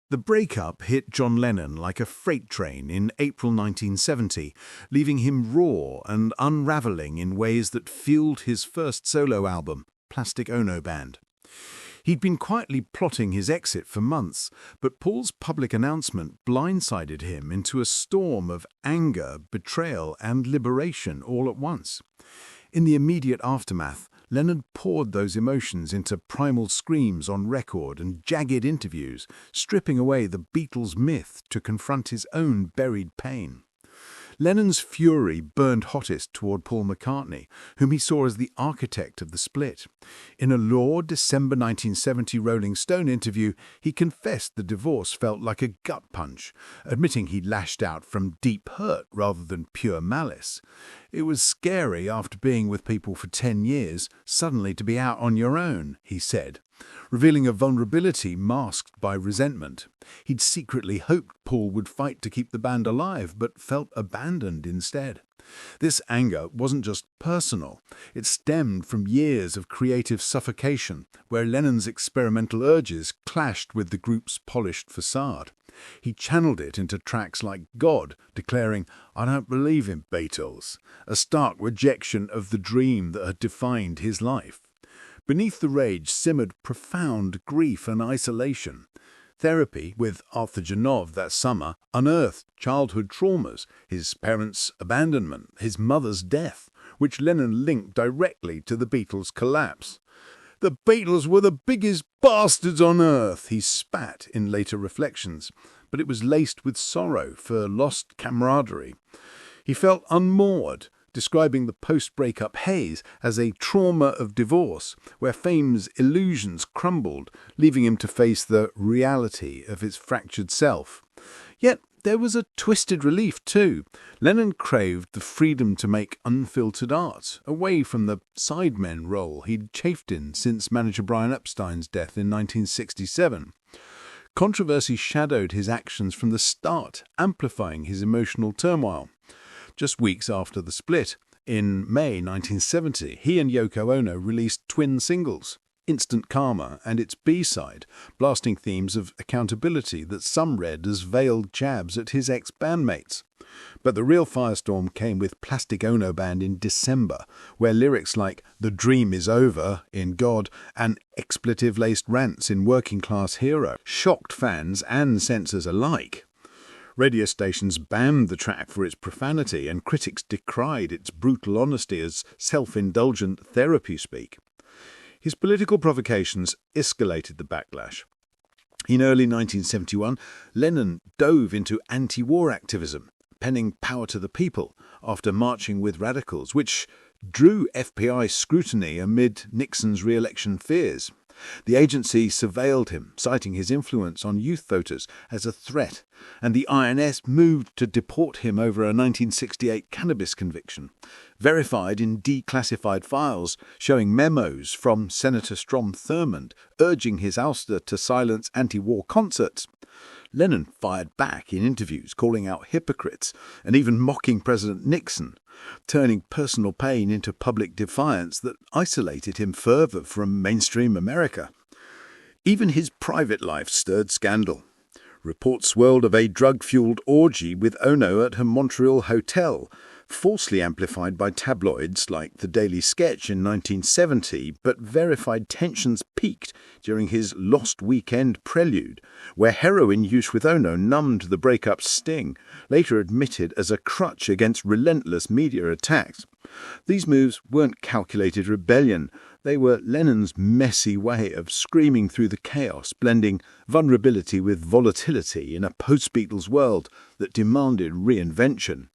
The breakup hit John Lennon like a freight train in April 1970, leaving him raw and unraveling in ways that fueled his first solo album, Plastic Ono Band. He'd been quietly plotting his exit for months, but Paul's public announcement blindsided him into a storm of anger, betrayal, and liberation all at once. In the immediate aftermath, Lennon poured those emotions into primal screams on record and jagged interviews, stripping away the Beatles myth to confront his own buried pain. Lennon's fury burned hottest toward Paul McCartney, whom he saw as the architect of the split. In a raw December 1970 Rolling Stone interview, he confessed the divorce felt like a gut punch, admitting he'd lashed out from deep hurt rather than pure malice. It was scary after being with people for 10 years, suddenly to be out on your own, he said, revealing a vulnerability masked by resentment. He'd secretly hoped Paul would fight to keep the band alive, but felt abandoned instead. This anger wasn't just personal. It stemmed from years of creative suffocation, where Lennon's experimental urges clashed with the group's polished facade. He channeled it into tracks like God, declaring, "I don't believe in Beatles," a stark rejection of the dream that had defined his life. Beneath the rage simmered profound grief and isolation. Therapy with Arthur Janov that summer unearthed childhood traumas, his parents' abandonment, his mother's death, which Lennon linked directly to the Beatles' collapse. "The Beatles were the biggest bastards on earth," he spat in later reflections, but it was laced with sorrow for lost camaraderie. He felt unmoored, describing the post-breakup haze as a trauma of divorce, where fame's illusions crumbled, leaving him to face the reality of his fractured self. Yet there was a twisted relief too. Lennon craved the freedom to make unfiltered art, away from the sidemen role he'd chafed in since manager Brian Epstein's death in 1967. Controversy shadowed his actions from the start, amplifying his emotional turmoil. Just weeks after the split, in May 1970, he and Yoko Ono released twin singles, Instant Karma and its B-side, blasting themes of accountability that some read as veiled jabs at his ex-bandmates. But the real firestorm came with Plastic Ono Band in December, where lyrics like "The Dream is Over" in God and expletive-laced rants in Working Class Hero shocked fans and censors alike. Radio stations banned the track for its profanity, and critics decried its brutal honesty as self-indulgent therapy speak. His political provocations escalated the backlash. In early 1971, Lennon dove into anti-war activism, penning "Power to the People" after marching with radicals, which drew FBI scrutiny amid Nixon's re-election fears. The agency surveilled him, citing his influence on youth voters as a threat, and the INS moved to deport him over a 1968 cannabis conviction, verified in declassified files showing memos from Senator Strom Thurmond urging his ouster to silence anti-war concerts. Lennon fired back in interviews, calling out hypocrites and even mocking President Nixon, turning personal pain into public defiance that isolated him further from mainstream America. Even his private life stirred scandal. Reports swirled of a drug-fueled orgy with Ono at her Montreal hotel, falsely amplified by tabloids like The Daily Sketch in 1970, but verified tensions peaked during his Lost Weekend prelude, where heroin use with Ono numbed the breakup's sting, later admitted as a crutch against relentless media attacks. These moves weren't calculated rebellion. They were Lennon's messy way of screaming through the chaos, blending vulnerability with volatility in a post-Beatles world that demanded reinvention.